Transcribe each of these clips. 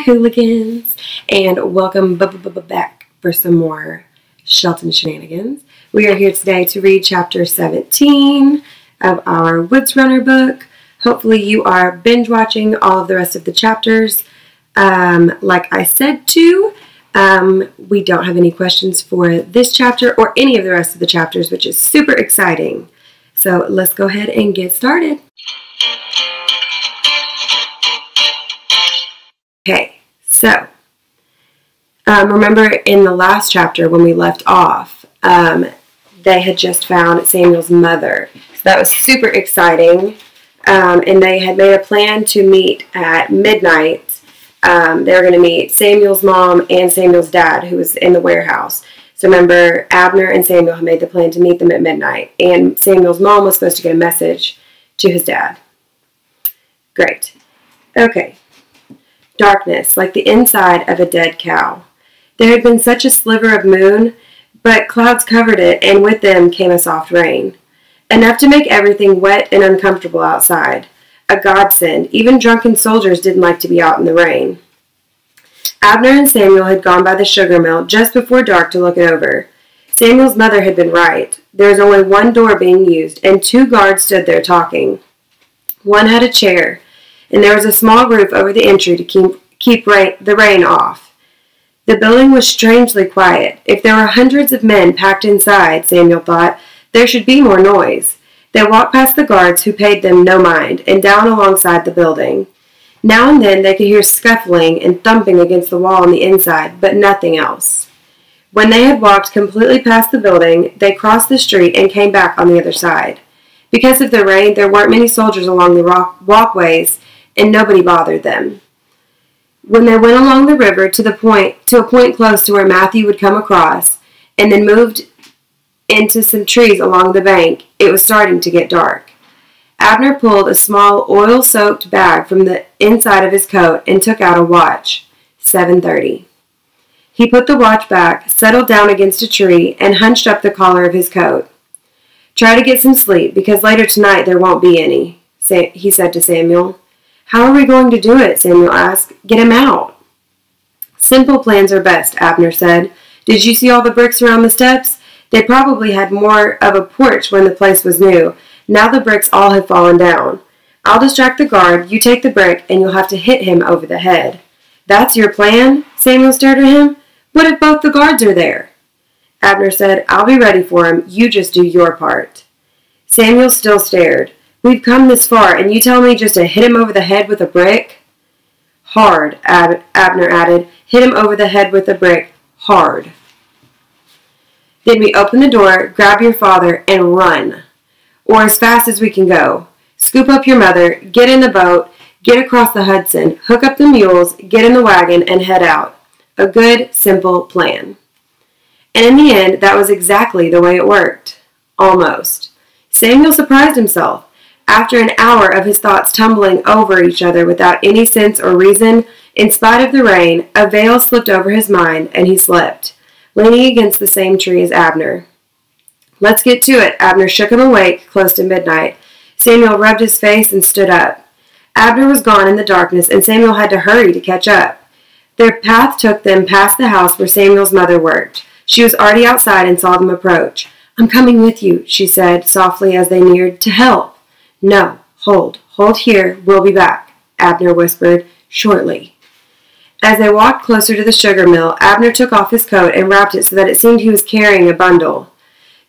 Hooligans, and welcome back for some more Shelton Shenanigans. We are here today to read chapter 17 of our Woods Runner book. Hopefully you are binge watching all of the rest of the chapters. Like I said we don't have any questions for this chapter or any of the rest of the chapters, which is super exciting. So let's go ahead and get started. Okay, so remember in the last chapter when we left off, they had just found Samuel's mother. So that was super exciting, and they had made a plan to meet at midnight. They were going to meet Samuel's mom and Samuel's dad, who was in the warehouse. So remember, Abner and Samuel had made the plan to meet them at midnight, and Samuel's mom was supposed to get a message to his dad. Great. Okay. Darkness, like the inside of a dead cow. There had been such a sliver of moon, but clouds covered it, and with them came a soft rain. Enough to make everything wet and uncomfortable outside. A godsend. Even drunken soldiers didn't like to be out in the rain. Abner and Samuel had gone by the sugar mill just before dark to look it over. Samuel's mother had been right. There was only one door being used, and 2 guards stood there talking. One had a chair, and there was a small roof over the entry to keep the rain off. The building was strangely quiet. If there were hundreds of men packed inside, Samuel thought, there should be more noise. They walked past the guards, who paid them no mind, and down alongside the building. Now and then they could hear scuffling and thumping against the wall on the inside, but nothing else. When they had walked completely past the building, they crossed the street and came back on the other side. Because of the rain, there weren't many soldiers along the walkways, and nobody bothered them. When they went along the river to a point close to where Matthew would come across, and then moved into some trees along the bank, it was starting to get dark. Abner pulled a small oil-soaked bag from the inside of his coat and took out a watch. 7:30. He put the watch back, settled down against a tree, and hunched up the collar of his coat. Try to get some sleep, because later tonight there won't be any, he said to Samuel. How are we going to do it? Samuel asked. Get him out. Simple plans are best, Abner said. Did you see all the bricks around the steps? They probably had more of a porch when the place was new. Now the bricks all have fallen down. I'll distract the guard, you take the brick, and you'll have to hit him over the head. That's your plan? Samuel stared at him. What if both the guards are there? Abner said, I'll be ready for him. You just do your part. Samuel still stared. We've come this far, and you tell me just to hit him over the head with a brick? Hard, Abner added. Hit him over the head with a brick. Hard. Then we open the door, grab your father, and run. Or as fast as we can go. Scoop up your mother, get in the boat, get across the Hudson, hook up the mules, get in the wagon, and head out. A good, simple plan. And in the end, that was exactly the way it worked. Almost. Samuel surprised himself. After an hour of his thoughts tumbling over each other without any sense or reason, in spite of the rain, a veil slipped over his mind, and he slept, leaning against the same tree as Abner. Let's get to it. Abner shook him awake, close to midnight. Samuel rubbed his face and stood up. Abner was gone in the darkness, and Samuel had to hurry to catch up. Their path took them past the house where Samuel's mother worked. She was already outside and saw them approach. I'm coming with you, she said softly as they neared. To help. No, hold here, we'll be back, Abner whispered, shortly. As they walked closer to the sugar mill, Abner took off his coat and wrapped it so that it seemed he was carrying a bundle.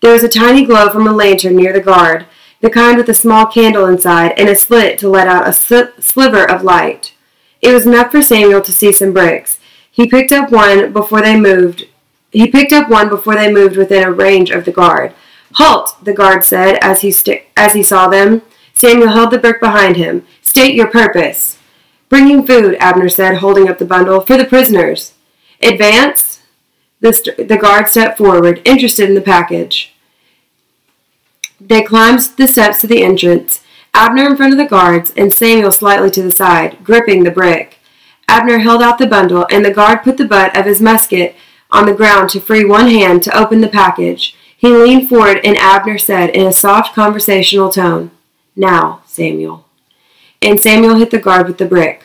There was a tiny glow from a lantern near the guard, the kind with a small candle inside and a slit to let out a sliver of light. It was enough for Samuel to see some bricks. He picked up one before they moved within a range of the guard. Halt, the guard said as he saw them. Samuel held the brick behind him. State your purpose. Bringing food, Abner said, holding up the bundle, for the prisoners. Advance. The guard stepped forward, interested in the package. They climbed the steps to the entrance, Abner in front of the guards, and Samuel slightly to the side, gripping the brick. Abner held out the bundle, and the guard put the butt of his musket on the ground to free one hand to open the package. He leaned forward, and Abner said in a soft conversational tone, Now, Samuel. And Samuel hit the guard with the brick.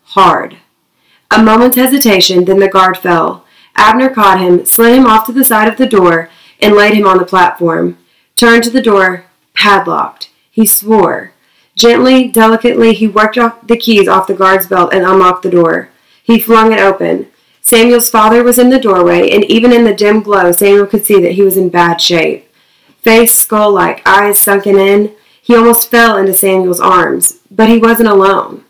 Hard. A moment's hesitation, then the guard fell. Abner caught him, slid him off to the side of the door, and laid him on the platform. Turned to the door, padlocked. He swore. Gently, delicately, he worked off the keys off the guard's belt and unlocked the door. He flung it open. Samuel's father was in the doorway, and even in the dim glow, Samuel could see that he was in bad shape. Face skull-like, eyes sunken in. He almost fell into Samuel's arms, but he wasn't alone.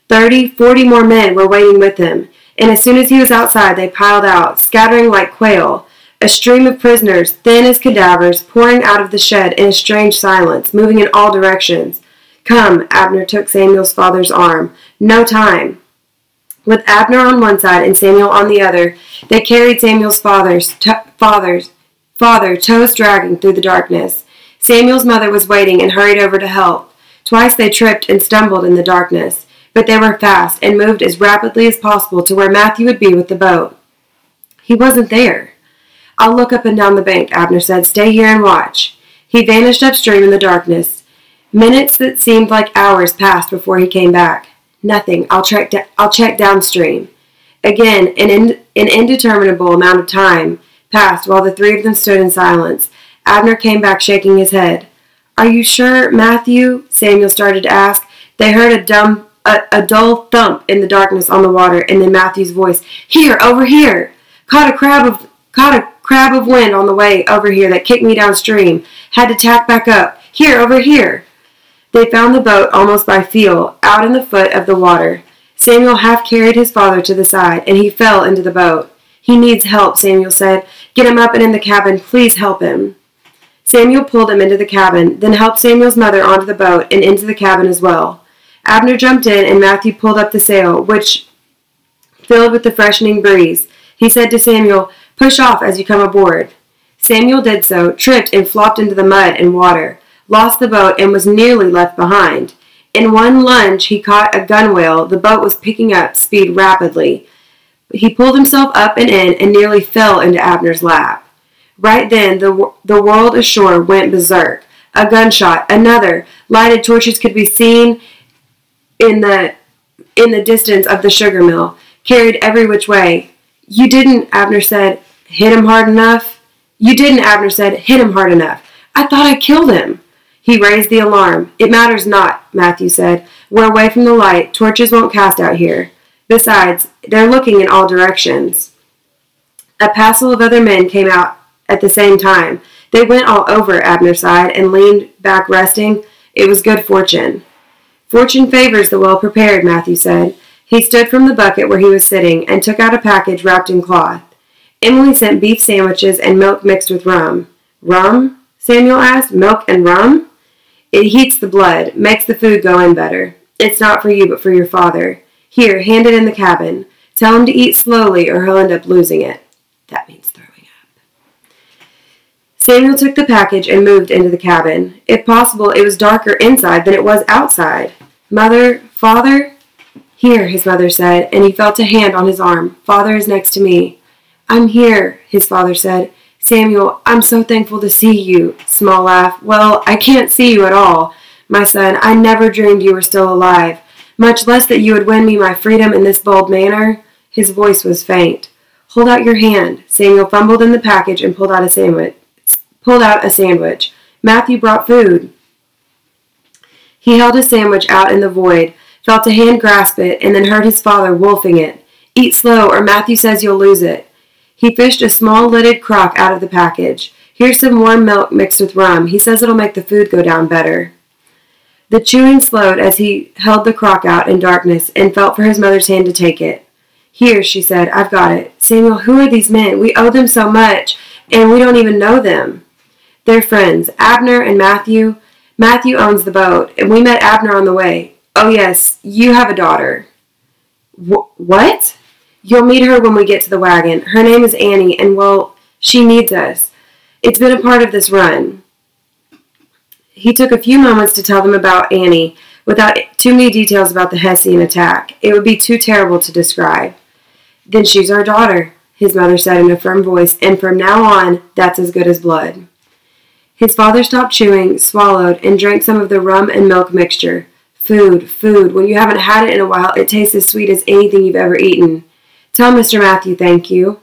30, 40 more men were waiting with him, and as soon as he was outside, they piled out, scattering like quail, a stream of prisoners, thin as cadavers, pouring out of the shed in a strange silence, moving in all directions. "Come," Abner took Samuel's father's arm. "No time." With Abner on one side and Samuel on the other, they carried Samuel's father, toes dragging through the darkness. Samuel's mother was waiting and hurried over to help. Twice they tripped and stumbled in the darkness, but they were fast and moved as rapidly as possible to where Matthew would be with the boat. He wasn't there. "I'll look up and down the bank," Abner said. "Stay here and watch." He vanished upstream in the darkness. Minutes that seemed like hours passed before he came back. "Nothing. I'll check downstream." Again, an indeterminable amount of time passed while the three of them stood in silence. Abner came back shaking his head. "Are you sure, Matthew?" Samuel started to ask. They heard a dull thump in the darkness on the water, and then Matthew's voice. "Here, over here! Caught a crab of wind on the way over here that kicked me downstream. Had to tack back up. Here, over here!" They found the boat almost by feel, out in the foot of the water. Samuel half carried his father to the side, and he fell into the boat. "He needs help," Samuel said. "Get him up and in the cabin. Please help him." Samuel pulled him into the cabin, then helped Samuel's mother onto the boat and into the cabin as well. Abner jumped in, and Matthew pulled up the sail, which filled with the freshening breeze. He said to Samuel, "Push off as you come aboard." Samuel did so, tripped and flopped into the mud and water, lost the boat, and was nearly left behind. In one lunge, he caught a gunwale. The boat was picking up speed rapidly. He pulled himself up and in and nearly fell into Abner's lap. Right then, the world ashore went berserk. A gunshot, another. Lighted torches could be seen in the distance of the sugar mill, carried every which way. "You didn't," Abner said, "hit him hard enough." "You didn't," Abner said, "hit him hard enough. I thought I killed him." He raised the alarm. "It matters not," Matthew said. "We're away from the light. Torches won't cast out here. Besides, they're looking in all directions." A passel of other men came out at the same time. They went all over, Abner sighed, and leaned back resting. It was good fortune. "Fortune favors the well-prepared," Matthew said. He stood from the bucket where he was sitting and took out a package wrapped in cloth. "Emily sent beef sandwiches and milk mixed with rum." "Rum?" Samuel asked. "Milk and rum?" "It heats the blood, makes the food go in better. It's not for you, but for your father. Here, hand it in the cabin. Tell him to eat slowly or he'll end up losing it." That means throwing up. Samuel took the package and moved into the cabin. If possible, it was darker inside than it was outside. "Mother, Father?" "Here," his mother said, and he felt a hand on his arm. "Father is next to me." "I'm here," his father said. "Samuel, I'm so thankful to see you." Small laugh. "Well, I can't see you at all. My son, I never dreamed you were still alive, much less that you would win me my freedom in this bold manner." His voice was faint. "Hold out your hand." Samuel fumbled in the package and pulled out a sandwich. Matthew brought food. He held a sandwich out in the void, felt a hand grasp it, and then heard his father wolfing it. "Eat slow, or Matthew says you'll lose it." He fished a small lidded crock out of the package. "Here's some warm milk mixed with rum. He says it'll make the food go down better." The chewing slowed as he held the crock out in darkness and felt for his mother's hand to take it. "Here," she said, "I've got it." "Samuel, who are these men? We owe them so much, and we don't even know them." "They're friends, Abner and Matthew. Matthew owns the boat, and we met Abner on the way. Oh, yes, you have a daughter." "What?" "You'll meet her when we get to the wagon. Her name is Annie, and, well, she needs us. It's been a part of this run." He took a few moments to tell them about Annie, without too many details about the Hessian attack. It would be too terrible to describe. "Then she's our daughter," his mother said in a firm voice, "and from now on, that's as good as blood." His father stopped chewing, swallowed, and drank some of the rum and milk mixture. Food, food. When you haven't had it in a while, it tastes as sweet as anything you've ever eaten. Tell Mr. Matthew thank you.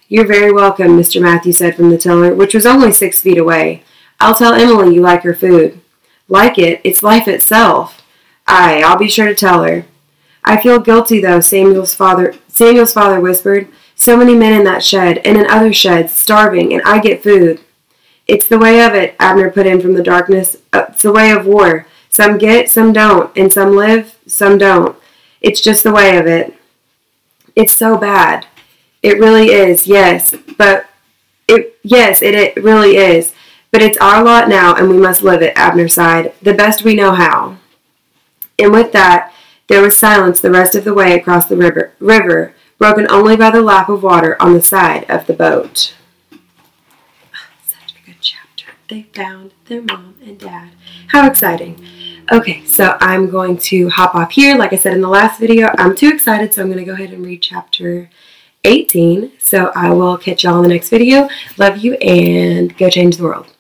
You're very welcome, Mr. Matthew said from the tiller, which was only 6 feet away. I'll tell Emily you like her food. Like it? It's life itself. Aye, I'll be sure to tell her. I feel guilty, though, Samuel's father whispered. So many men in that shed, and in other sheds, starving, and I get food. It's the way of it, Abner put in from the darkness. It's the way of war. Some get, some don't, and some live, some don't. It's just the way of it. It's so bad. It really is, yes, it really is. But it's our lot now, and we must live it, Abner sighed, the best we know how. And with that, there was silence the rest of the way across the river, broken only by the lap of water on the side of the boat. Such a good chapter. They found their mom and dad. How exciting. Okay, so I'm going to hop off here. Like I said in the last video, I'm too excited, so I'm going to go ahead and read chapter 18. So I will catch y'all in the next video. Love you, and go change the world.